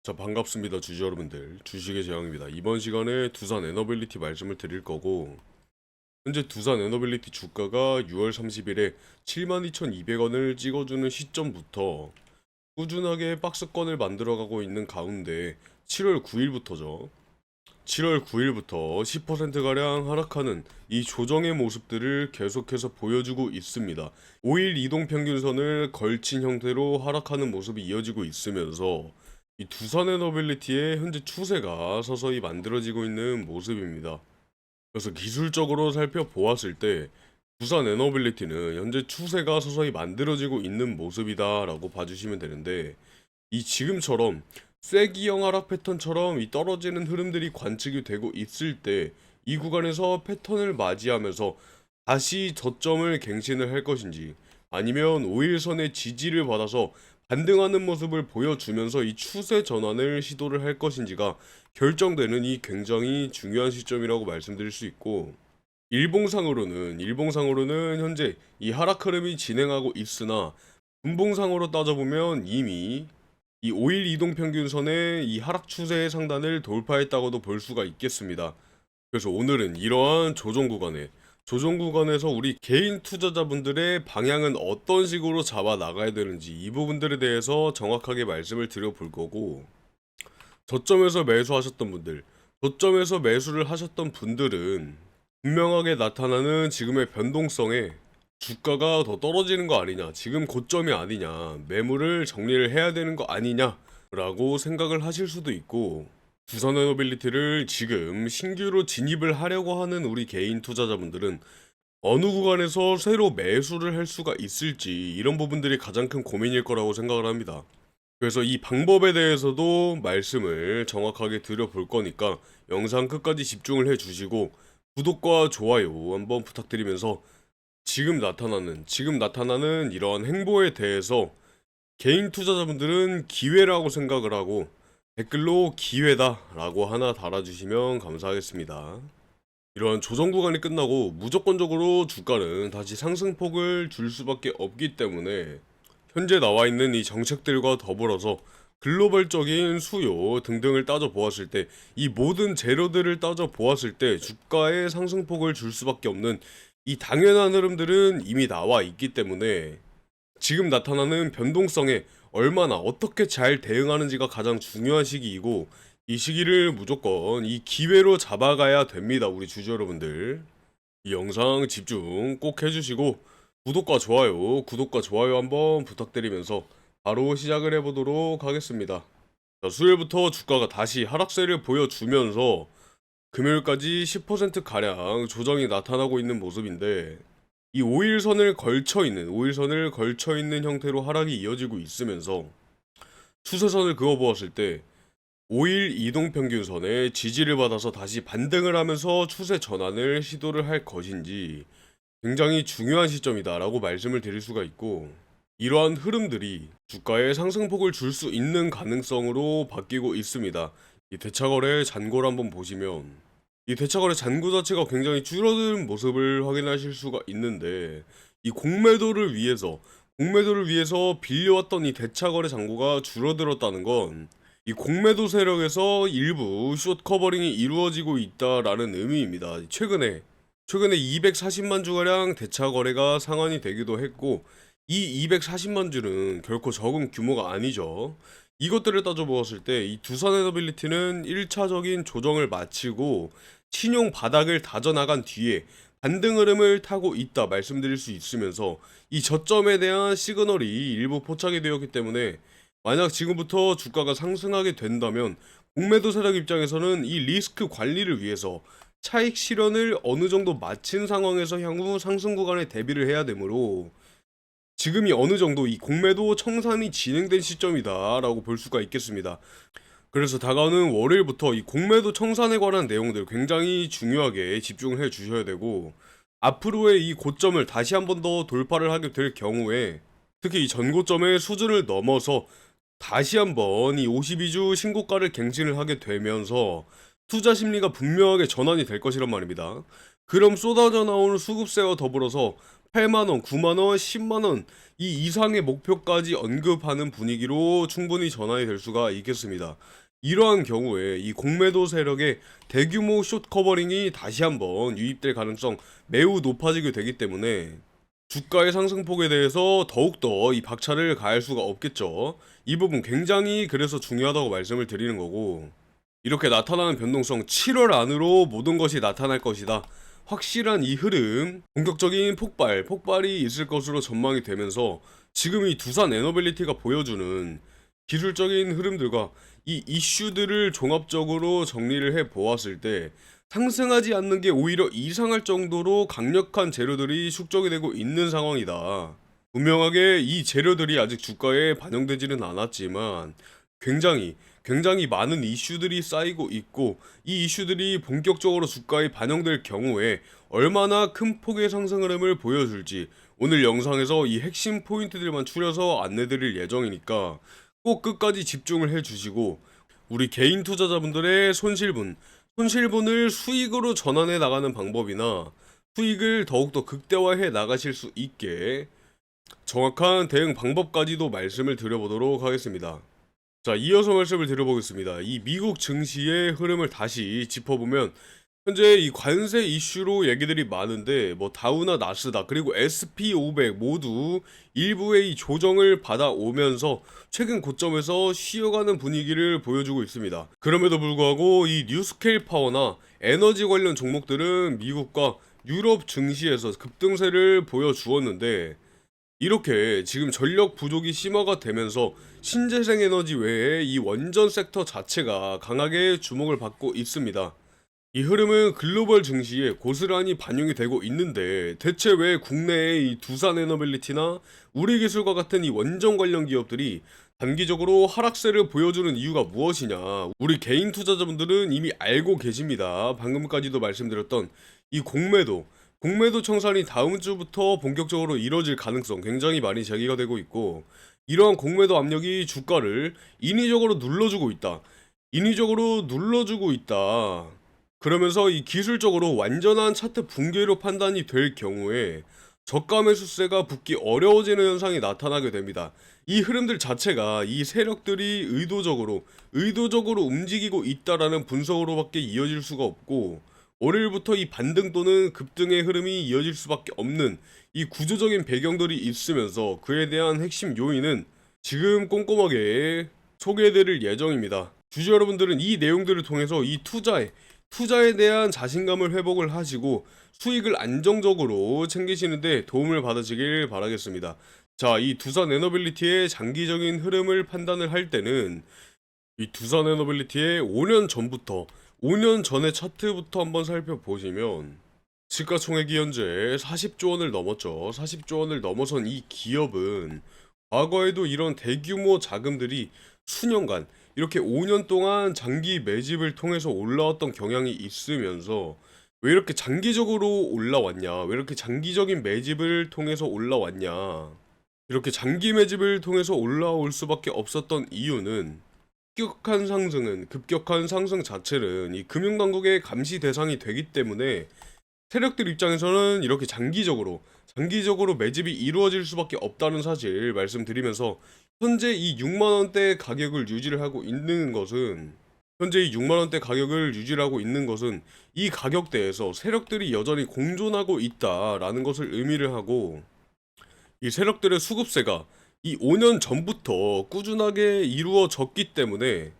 자, 반갑습니다. 주주 여러분들. 주식의 제왕입니다. 이번 시간에 두산 에너빌리티 말씀을 드릴 거고, 현재 두산 에너빌리티 주가가 6월 30일에 72,200원을 찍어주는 시점부터 꾸준하게 박스권을 만들어가고 있는 가운데 7월 9일부터죠. 7월 9일부터 10%가량 하락하는 이 조정의 모습들을 계속해서 보여주고 있습니다. 5일 이동평균선을 걸친 형태로 하락하는 모습이 이어지고 있으면서 이 두산 에너빌리티의 현재 추세가 서서히 만들어지고 있는 모습입니다. 그래서 기술적으로 살펴보았을 때 두산 에너빌리티는 현재 추세가 서서히 만들어지고 있는 모습이다라고 봐주시면 되는데, 이 지금처럼 쐐기형 하락 패턴처럼 이 떨어지는 흐름들이 관측이 되고 있을 때 이 구간에서 패턴을 맞이하면서 다시 저점을 갱신을 할 것인지, 아니면 5일선의 지지를 받아서 반등하는 모습을 보여주면서 이 추세 전환을 시도를 할 것인지가 결정되는 이 굉장히 중요한 시점이라고 말씀드릴 수 있고, 일봉상으로는 현재 이 하락 흐름이 진행하고 있으나 분봉상으로 따져보면 이미 이 5일 이동평균선의 이 하락 추세의 상단을 돌파했다고도 볼 수가 있겠습니다. 그래서 오늘은 이러한 조정 구간에서 우리 개인 투자자분들의 방향은 어떤 식으로 잡아 나가야 되는지 이 부분들에 대해서 정확하게 말씀을 드려볼 거고, 저점에서 매수하셨던 분들, 저점에서 매수를 하셨던 분들은 분명하게 나타나는 지금의 변동성에 주가가 더 떨어지는 거 아니냐, 지금 고점이 아니냐, 매물을 정리를 해야 되는 거 아니냐 라고 생각을 하실 수도 있고, 두산에너빌리티를 지금 신규로 진입을 하려고 하는 우리 개인 투자자분들은 어느 구간에서 새로 매수를 할 수가 있을지, 이런 부분들이 가장 큰 고민일 거라고 생각을 합니다. 그래서 이 방법에 대해서도 말씀을 정확하게 드려볼 거니까 영상 끝까지 집중을 해 주시고 구독과 좋아요 한번 부탁드리면서, 지금 나타나는 이러한 행보에 대해서 개인 투자자분들은 기회라고 생각을 하고 댓글로 기회다 라고 하나 달아주시면 감사하겠습니다. 이러한 조정 구간이 끝나고 무조건적으로 주가는 다시 상승폭을 줄 수밖에 없기 때문에 현재 나와 있는 이 정책들과 더불어서 글로벌적인 수요 등등을 따져 보았을 때, 이 모든 재료들을 따져 보았을 때 주가에 상승폭을 줄 수밖에 없는 이 당연한 흐름들은 이미 나와 있기 때문에 지금 나타나는 변동성에 얼마나 어떻게 잘 대응하는지가 가장 중요한 시기이고, 이 시기를 무조건 이 기회로 잡아가야 됩니다. 우리 주주 여러분들, 이 영상 집중 꼭 해주시고 구독과 좋아요 한번 부탁드리면서 바로 시작을 해보도록 하겠습니다. 자, 수요일부터 주가가 다시 하락세를 보여주면서 금요일까지 10%가량 조정이 나타나고 있는 모습인데, 이 5일선을 걸쳐 있는 형태로 하락이 이어지고 있으면서 추세선을 그어 보았을 때 5일 이동평균선의 지지를 받아서 다시 반등을 하면서 추세 전환을 시도를 할 것인지 굉장히 중요한 시점이다라고 말씀을 드릴 수가 있고, 이러한 흐름들이 주가에 상승폭을 줄 수 있는 가능성으로 바뀌고 있습니다. 이 대차거래 잔고를 한번 보시면 이 대차거래 잔고 자체가 굉장히 줄어든 모습을 확인하실 수가 있는데, 이 공매도를 위해서 빌려왔던 이 대차거래 잔고가 줄어들었다는 건 이 공매도 세력에서 일부 숏 커버링이 이루어지고 있다라는 의미입니다. 최근에 240만 주가량 대차 거래가 상환이 되기도 했고, 이 240만 주는 결코 적은 규모가 아니죠. 이것들을 따져보았을 때 이 두산에너빌리티는 1차적인 조정을 마치고 신용 바닥을 다져나간 뒤에 반등 흐름을 타고 있다 말씀드릴 수 있으면서, 이 저점에 대한 시그널이 일부 포착이 되었기 때문에 만약 지금부터 주가가 상승하게 된다면 공매도 세력 입장에서는 이 리스크 관리를 위해서 차익 실현을 어느 정도 마친 상황에서 향후 상승 구간에 대비를 해야 되므로 지금이 어느 정도 이 공매도 청산이 진행된 시점이다라고 볼 수가 있겠습니다. 그래서 다가오는 월요일부터 이 공매도 청산에 관한 내용들 굉장히 중요하게 집중을 해 주셔야 되고, 앞으로의 이 고점을 다시 한 번 더 돌파를 하게 될 경우에 특히 이 전고점의 수준을 넘어서 다시 한번 이 52주 신고가를 갱신을 하게 되면서 투자 심리가 분명하게 전환이 될 것이란 말입니다. 그럼 쏟아져 나오는 수급세와 더불어서 8만원, 9만원, 10만원 이 이상의 목표까지 언급하는 분위기로 충분히 전환이 될 수가 있겠습니다. 이러한 경우에 이 공매도 세력의 대규모 숏 커버링이 다시 한번 유입될 가능성 매우 높아지게 되기 때문에 주가의 상승폭에 대해서 더욱더 이 박차를 가할 수가 없겠죠. 이 부분 굉장히 그래서 중요하다고 말씀을 드리는 거고, 이렇게 나타나는 변동성 7월 안으로 모든 것이 나타날 것이다. 확실한 이 흐름, 본격적인 폭발이 있을 것으로 전망이 되면서 지금 이 두산 에너빌리티가 보여주는 기술적인 흐름들과 이 이슈들을 종합적으로 정리를 해 보았을 때 상승하지 않는 게 오히려 이상할 정도로 강력한 재료들이 축적이 되고 있는 상황이다. 분명하게 이 재료들이 아직 주가에 반영되지는 않았지만 굉장히 많은 이슈들이 쌓이고 있고, 이 이슈들이 본격적으로 주가에 반영될 경우에 얼마나 큰 폭의 상승 흐름을 보여줄지 오늘 영상에서 이 핵심 포인트들만 추려서 안내드릴 예정이니까 꼭 끝까지 집중을 해주시고, 우리 개인 투자자분들의 손실분을 수익으로 전환해 나가는 방법이나 수익을 더욱더 극대화해 나가실 수 있게 정확한 대응 방법까지도 말씀을 드려보도록 하겠습니다. 자, 이어서 말씀을 드려보겠습니다. 이 미국 증시의 흐름을 다시 짚어보면 현재 이 관세 이슈로 얘기들이 많은데 뭐 다우나 나스닥 그리고 SP500 모두 일부의 이 조정을 받아오면서 최근 고점에서 쉬어가는 분위기를 보여주고 있습니다. 그럼에도 불구하고 이 뉴스케일 파워나 에너지 관련 종목들은 미국과 유럽 증시에서 급등세를 보여주었는데, 이렇게 지금 전력 부족이 심화가 되면서 신재생 에너지 외에 이 원전 섹터 자체가 강하게 주목을 받고 있습니다. 이 흐름은 글로벌 증시에 고스란히 반영이 되고 있는데, 대체 왜 국내의 이 두산 에너빌리티나 우리기술과 같은 이 원전 관련 기업들이 단기적으로 하락세를 보여주는 이유가 무엇이냐? 우리 개인 투자자분들은 이미 알고 계십니다. 방금까지도 말씀드렸던 이 공매도 청산이 다음 주부터 본격적으로 이뤄질 가능성 굉장히 많이 제기가 되고 있고, 이러한 공매도 압력이 주가를 인위적으로 눌러주고 있다. 그러면서 이 기술적으로 완전한 차트 붕괴로 판단이 될 경우에 저가 매수세가 붙기 어려워지는 현상이 나타나게 됩니다. 이 흐름들 자체가 이 세력들이 의도적으로 움직이고 있다라는 분석으로밖에 이어질 수가 없고, 월요일부터 이 반등 또는 급등의 흐름이 이어질 수밖에 없는 이 구조적인 배경들이 있으면서 그에 대한 핵심 요인은 지금 꼼꼼하게 소개해드릴 예정입니다. 주주 여러분들은 이 내용들을 통해서 이 투자에 대한 자신감을 회복을 하시고 수익을 안정적으로 챙기시는데 도움을 받으시길 바라겠습니다. 자, 이 두산 에너빌리티의 장기적인 흐름을 판단을 할 때는 이 두산 에너빌리티의 5년 전의 차트부터 한번 살펴보시면 시가총액이 현재 40조 원을 넘었죠. 40조 원을 넘어선 이 기업은 과거에도 이런 대규모 자금들이 수년간 이렇게 5년 동안 장기 매집을 통해서 올라왔던 경향이 있으면서 왜 이렇게 장기적으로 올라왔냐? 왜 이렇게 장기적인 매집을 통해서 올라왔냐? 이렇게 장기 매집을 통해서 올라올 수밖에 없었던 이유는 급격한 상승 자체는 이 금융당국의 감시 대상이 되기 때문에 세력들 입장에서는 이렇게 장기적으로 매집이 이루어질 수밖에 없다는 사실 말씀드리면서, 현재 이 6만원대 가격을 유지를 하고 있는 것은 이 가격대에서 세력들이 여전히 공존하고 있다라는 것을 의미를 하고, 이 세력들의 수급세가 이 5년 전부터 꾸준하게 이루어졌기 때문에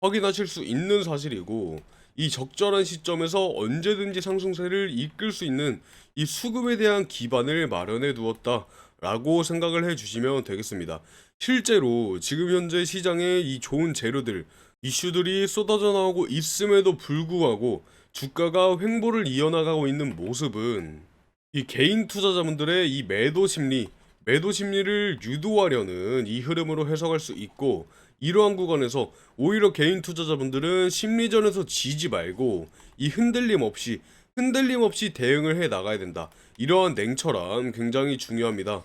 확인하실 수 있는 사실이고, 이 적절한 시점에서 언제든지 상승세를 이끌 수 있는 이 수급에 대한 기반을 마련해 두었다라고 생각을 해 주시면 되겠습니다. 실제로 지금 현재 시장에 이 좋은 재료들, 이슈들이 쏟아져 나오고 있음에도 불구하고 주가가 횡보를 이어나가고 있는 모습은 이 개인 투자자분들의 이 매도 심리를 유도하려는 이 흐름으로 해석할 수 있고, 이러한 구간에서 오히려 개인 투자자분들은 심리전에서 지지 말고 이 흔들림 없이 대응을 해 나가야 된다. 이러한 냉철함 굉장히 중요합니다.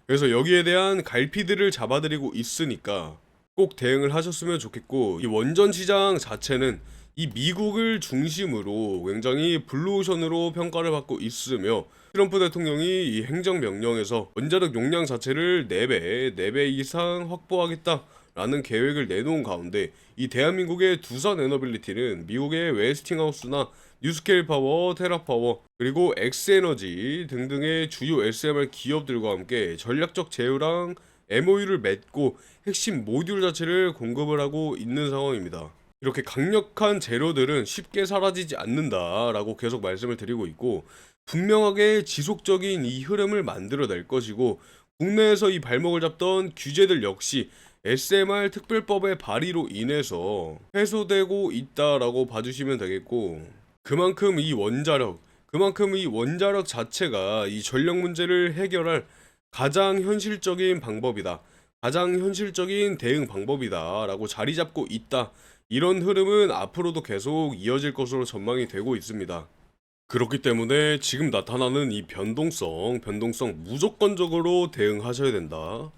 그래서 여기에 대한 갈피들을 잡아드리고 있으니까 꼭 대응을 하셨으면 좋겠고, 이 원전 시장 자체는 이 미국을 중심으로 굉장히 블루오션으로 평가를 받고 있으며, 트럼프 대통령이 이 행정명령에서 원자력 용량 자체를 4배 이상 확보하겠다라는 계획을 내놓은 가운데, 이 대한민국의 두산 에너빌리티는 미국의 웨스팅하우스나 뉴스케일 파워, 테라파워, 그리고 엑스에너지 등등의 주요 SMR 기업들과 함께 전략적 제휴랑 MOU를 맺고 핵심 모듈 자체를 공급을 하고 있는 상황입니다. 이렇게 강력한 재료들은 쉽게 사라지지 않는다라고 계속 말씀을 드리고 있고, 분명하게 지속적인 이 흐름을 만들어낼 것이고, 국내에서 이 발목을 잡던 규제들 역시 SMR 특별법의 발의로 인해서 해소되고 있다라고 봐주시면 되겠고, 그만큼 이 원자력 자체가 이 전력 문제를 해결할 가장 현실적인 방법이다. 가장 현실적인 대응 방법이다라고 자리 잡고 있다. 이런 흐름은 앞으로도 계속 이어질 것으로 전망이 되고 있습니다. 그렇기 때문에 지금 나타나는 이 변동성 무조건적으로 대응하셔야 된다.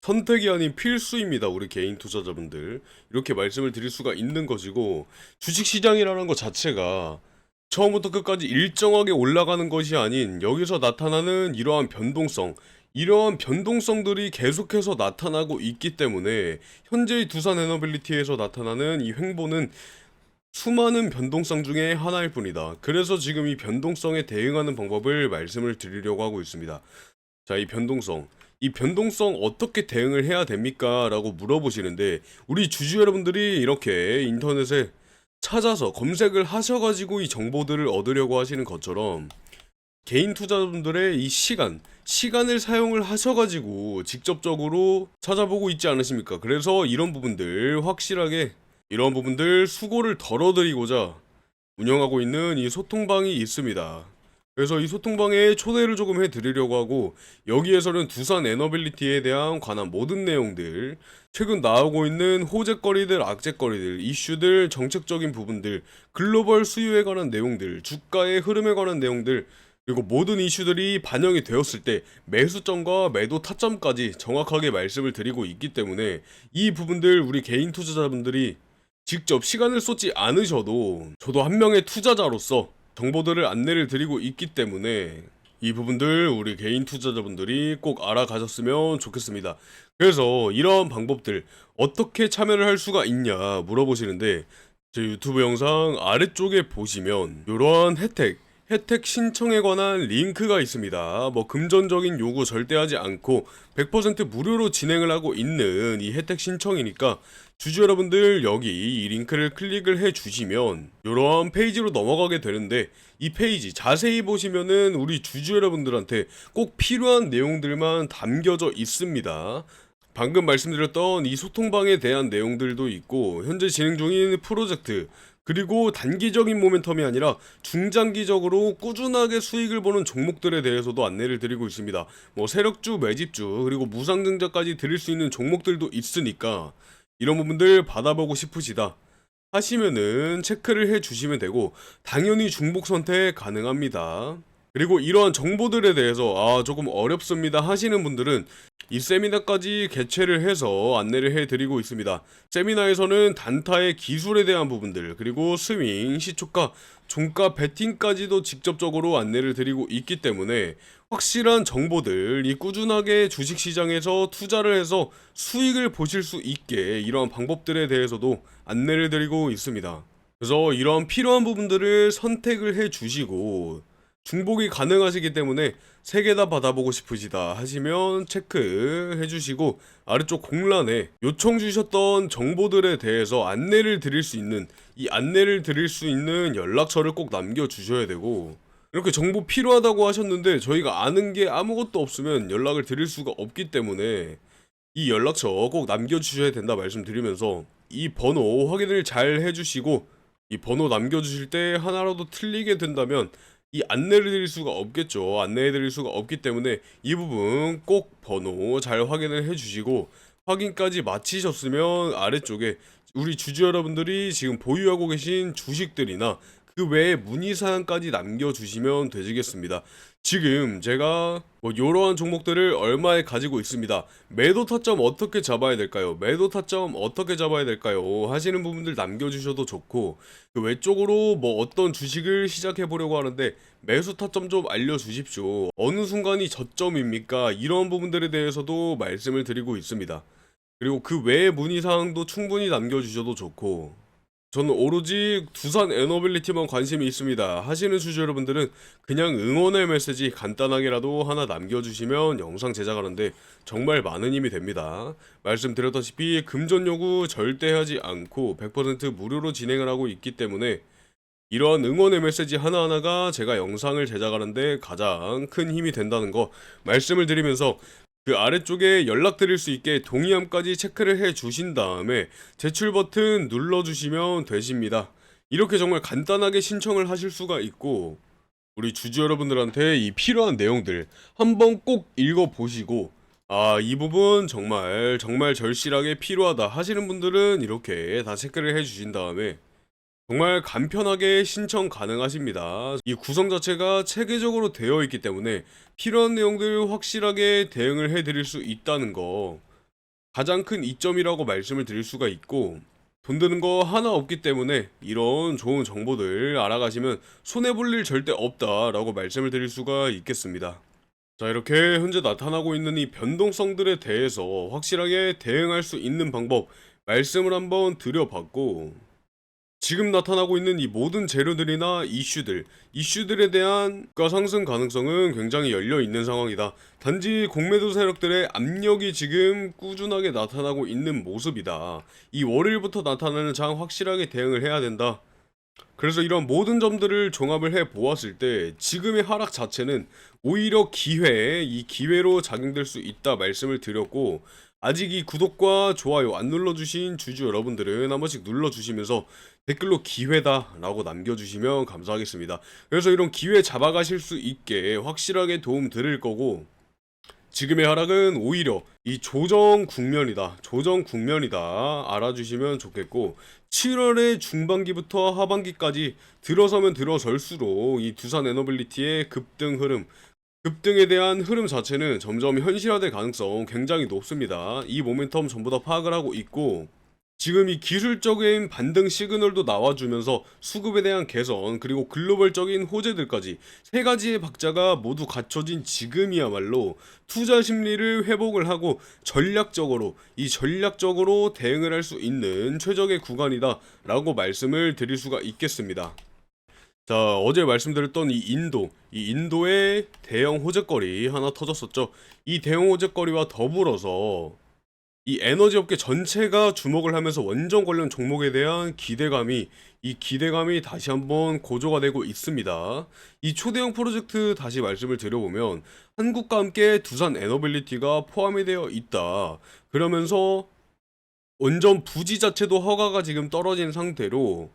선택이 아닌 필수입니다. 우리 개인 투자자분들. 이렇게 말씀을 드릴 수가 있는 것이고, 주식시장이라는 것 자체가 처음부터 끝까지 일정하게 올라가는 것이 아닌, 여기서 나타나는 이러한 변동성들이 계속해서 나타나고 있기 때문에 현재의 두산 에너빌리티에서 나타나는 이 횡보는 수많은 변동성 중에 하나일 뿐이다. 그래서 지금 이 변동성에 대응하는 방법을 말씀을 드리려고 하고 있습니다. 자, 이 변동성 어떻게 대응을 해야 됩니까? 라고 물어보시는데, 우리 주주 여러분들이 이렇게 인터넷에 찾아서 검색을 하셔가지고 이 정보들을 얻으려고 하시는 것처럼, 개인 투자자분들의 이 시간을 사용을 하셔가지고 직접적으로 찾아보고 있지 않으십니까? 그래서 이런 부분들 수고를 덜어드리고자 운영하고 있는 이 소통방이 있습니다. 그래서 이 소통방에 초대를 조금 해드리려고 하고, 여기에서는 두산 에너빌리티에 대한 관한 모든 내용들, 최근 나오고 있는 호재거리들, 악재거리들, 이슈들, 정책적인 부분들, 글로벌 수요에 관한 내용들, 주가의 흐름에 관한 내용들, 그리고 모든 이슈들이 반영이 되었을 때 매수점과 매도 타점까지 정확하게 말씀을 드리고 있기 때문에, 이 부분들 우리 개인 투자자분들이 직접 시간을 쏟지 않으셔도 저도 한 명의 투자자로서 정보들을 안내를 드리고 있기 때문에, 이 부분들 우리 개인 투자자분들이 꼭 알아가셨으면 좋겠습니다. 그래서 이런 방법들 어떻게 참여를 할 수가 있냐 물어보시는데, 제 유튜브 영상 아래쪽에 보시면 이러한 혜택 신청에 관한 링크가 있습니다. 뭐 금전적인 요구 절대 하지 않고 100% 무료로 진행을 하고 있는 이 혜택 신청이니까, 주주 여러분들 여기 이 링크를 클릭을 해 주시면 이러한 페이지로 넘어가게 되는데, 이 페이지 자세히 보시면은 우리 주주 여러분들한테 꼭 필요한 내용들만 담겨져 있습니다. 방금 말씀드렸던 이 소통방에 대한 내용들도 있고, 현재 진행 중인 프로젝트, 그리고 단기적인 모멘텀이 아니라 중장기적으로 꾸준하게 수익을 보는 종목들에 대해서도 안내를 드리고 있습니다. 뭐 세력주, 매집주, 그리고 무상증자까지 드릴 수 있는 종목들도 있으니까, 이런 부분들 받아보고 싶으시다 하시면은 체크를 해 주시면 되고, 당연히 중복 선택 가능합니다. 그리고 이러한 정보들에 대해서 조금 어렵습니다 하시는 분들은 이 세미나까지 개최를 해서 안내를 해드리고 있습니다. 세미나에서는 단타의 기술에 대한 부분들, 그리고 스윙, 시초가, 종가 베팅까지도 직접적으로 안내를 드리고 있기 때문에, 확실한 정보들, 이 꾸준하게 주식시장에서 투자를 해서 수익을 보실 수 있게 이러한 방법들에 대해서도 안내를 드리고 있습니다. 그래서 이러한 필요한 부분들을 선택을 해 주시고, 중복이 가능하시기 때문에 3개 다 받아보고 싶으시다 하시면 체크해 주시고, 아래쪽 공란에 요청 주셨던 정보들에 대해서 안내를 드릴 수 있는 연락처를 꼭 남겨주셔야 되고, 이렇게 정보 필요하다고 하셨는데 저희가 아는 게 아무것도 없으면 연락을 드릴 수가 없기 때문에, 이 연락처 꼭 남겨주셔야 된다 말씀드리면서, 이 번호 확인을 잘 해주시고, 이 번호 남겨주실 때 하나라도 틀리게 된다면 이 안내를 드릴 수가 없겠죠. 안내해 드릴 수가 없기 때문에 이 부분 꼭 번호 잘 확인을 해주시고, 확인까지 마치셨으면 아래쪽에 우리 주주 여러분들이 지금 보유하고 계신 주식들이나 그 외에 문의사항까지 남겨주시면 되시겠습니다. 지금 제가 이러한 종목들을 얼마에 가지고 있습니다. 매도 타점 어떻게 잡아야 될까요? 매도 타점 어떻게 잡아야 될까요? 하시는 부분들 남겨주셔도 좋고, 그 외적으로 어떤 주식을 시작해 보려고 하는데 매수 타점 좀 알려주십시오. 어느 순간이 저점입니까? 이런 부분들에 대해서도 말씀을 드리고 있습니다. 그리고 그 외의 문의사항도 충분히 남겨주셔도 좋고, 저는 오로지 두산 에너빌리티만 관심이 있습니다 하시는 주주 여러분들은 그냥 응원의 메시지 간단하게라도 하나 남겨주시면 영상 제작하는데 정말 많은 힘이 됩니다. 말씀드렸다시피 금전 요구 절대 하지 않고 100% 무료로 진행을 하고 있기 때문에 이러한 응원의 메시지 하나하나가 제가 영상을 제작하는데 가장 큰 힘이 된다는 거 말씀을 드리면서, 그 아래쪽에 연락드릴 수 있게 동의함까지 체크를 해 주신 다음에 제출 버튼 눌러주시면 되십니다. 이렇게 정말 간단하게 신청을 하실 수가 있고, 우리 주주 여러분들한테 이 필요한 내용들 한번 꼭 읽어보시고, 이 부분 정말 절실하게 필요하다 하시는 분들은 이렇게 다 체크를 해 주신 다음에 정말 간편하게 신청 가능하십니다. 이 구성 자체가 체계적으로 되어 있기 때문에 필요한 내용들 확실하게 대응을 해드릴 수 있다는 거 가장 큰 이점이라고 말씀을 드릴 수가 있고, 돈 드는 거 하나 없기 때문에 이런 좋은 정보들 알아가시면 손해볼 일 절대 없다라고 말씀을 드릴 수가 있겠습니다. 자, 이렇게 현재 나타나고 있는 이 변동성들에 대해서 확실하게 대응할 수 있는 방법 말씀을 한번 드려봤고, 지금 나타나고 있는 이 모든 재료들이나 이슈들에 대한 주가 상승 가능성은 굉장히 열려 있는 상황이다. 단지 공매도 세력들의 압력이 지금 꾸준하게 나타나고 있는 모습이다. 이 월요일부터 나타나는 장 확실하게 대응을 해야 된다. 그래서 이런 모든 점들을 종합을 해 보았을 때 지금의 하락 자체는 오히려 이 기회로 작용될 수 있다 말씀을 드렸고, 아직 이 구독과 좋아요 안 눌러주신 주주 여러분들은 한 번씩 눌러주시면서 댓글로 기회다 라고 남겨주시면 감사하겠습니다. 그래서 이런 기회 잡아가실 수 있게 확실하게 도움 드릴 거고, 지금의 하락은 오히려 이 조정 국면이다 알아주시면 좋겠고, 7월의 중반기부터 하반기까지 들어서면 들어설수록 이 두산 에너빌리티의 급등에 대한 흐름 자체는 점점 현실화될 가능성 굉장히 높습니다. 이 모멘텀 전부 다 파악을 하고 있고, 지금 이 기술적인 반등 시그널도 나와주면서 수급에 대한 개선, 그리고 글로벌적인 호재들까지 세 가지의 박자가 모두 갖춰진 지금이야말로 투자 심리를 회복을 하고 전략적으로 대응을 할 수 있는 최적의 구간이다 라고 말씀을 드릴 수가 있겠습니다. 자, 어제 말씀드렸던 이 인도의 대형 호재거리 하나 터졌었죠. 이 대형 호재거리와 더불어서 이 에너지 업계 전체가 주목을 하면서 원전 관련 종목에 대한 기대감이 다시 한번 고조가 되고 있습니다. 이 초대형 프로젝트 다시 말씀을 드려보면 한국과 함께 두산 에너빌리티가 포함이 되어 있다. 그러면서 원전 부지 자체도 허가가 지금 떨어진 상태로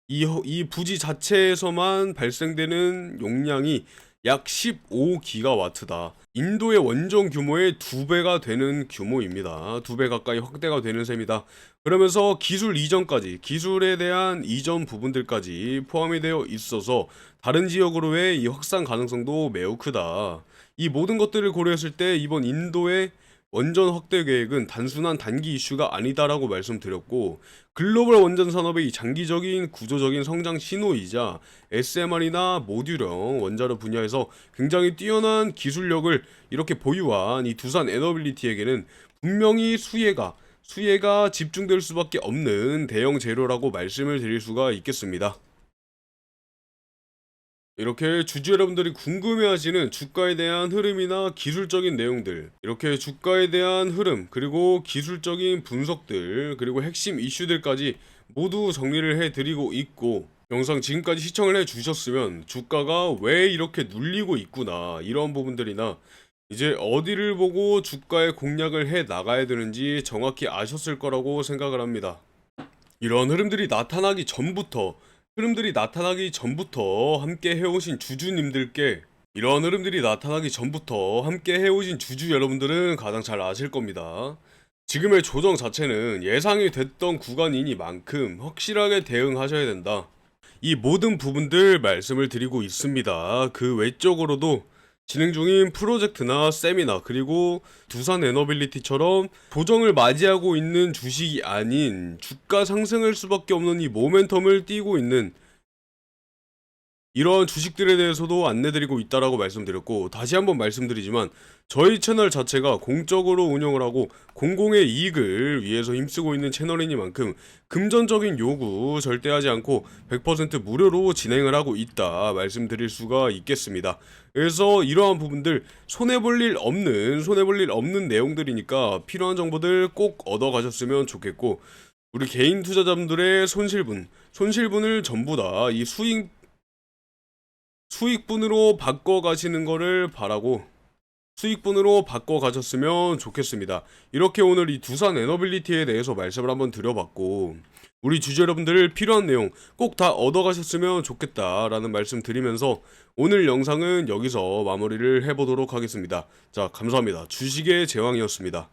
이 부지 자체에서만 발생되는 용량이 약 15기가와트다. 인도의 원전 규모의 2배가 되는 규모입니다. 2배 가까이 확대가 되는 셈이다. 그러면서 기술에 대한 이전 부분들까지 포함이 되어 있어서 다른 지역으로의 이 확산 가능성도 매우 크다. 이 모든 것들을 고려했을 때 이번 인도의 원전 확대 계획은 단순한 단기 이슈가 아니다라고 말씀드렸고, 글로벌 원전 산업의 이 장기적인 구조적인 성장 신호이자 SMR이나 모듈형 원자로 분야에서 굉장히 뛰어난 기술력을 이렇게 보유한 이 두산 에너빌리티에게는 분명히 수혜가 집중될 수밖에 없는 대형 재료라고 말씀을 드릴 수가 있겠습니다. 이렇게 주주 여러분들이 궁금해하시는 주가에 대한 흐름이나 기술적인 내용들, 이렇게 주가에 대한 흐름, 그리고 기술적인 분석들, 그리고 핵심 이슈들까지 모두 정리를 해드리고 있고, 영상 지금까지 시청을 해주셨으면 주가가 왜 이렇게 눌리고 있구나, 이런 부분들이나 이제 어디를 보고 주가의 공략을 해 나가야 되는지 정확히 아셨을 거라고 생각을 합니다. 이런 흐름들이 나타나기 전부터 함께 해오신 주주 여러분들은 가장 잘 아실 겁니다. 지금의 조정 자체는 예상이 됐던 구간이니만큼 확실하게 대응하셔야 된다. 이 모든 부분들 말씀을 드리고 있습니다. 그 외적으로도 진행 중인 프로젝트나 세미나 그리고 두산 에너빌리티처럼 조정을 맞이하고 있는 주식이 아닌 주가 상승할 수밖에 없는 이 모멘텀을 띄고 있는 이런 주식들에 대해서도 안내드리고 있다라고 말씀드렸고, 다시 한번 말씀드리지만 저희 채널 자체가 공적으로 운영을 하고 공공의 이익을 위해서 힘쓰고 있는 채널이니만큼 금전적인 요구 절대 하지 않고 100% 무료로 진행을 하고 있다 말씀드릴 수가 있겠습니다. 그래서 이러한 부분들 손해볼 일 없는 내용들이니까 필요한 정보들 꼭 얻어가셨으면 좋겠고, 우리 개인 투자자분들의 손실분을 전부 다 이 수익분으로 바꿔 가시는 거를 바라고, 수익분으로 바꿔 가셨으면 좋겠습니다. 이렇게 오늘 이 두산 에너빌리티에 대해서 말씀을 한번 드려봤고, 우리 주주 여러분들 필요한 내용 꼭 다 얻어 가셨으면 좋겠다라는 말씀 드리면서 오늘 영상은 여기서 마무리를 해보도록 하겠습니다. 자, 감사합니다. 주식의 제왕이었습니다.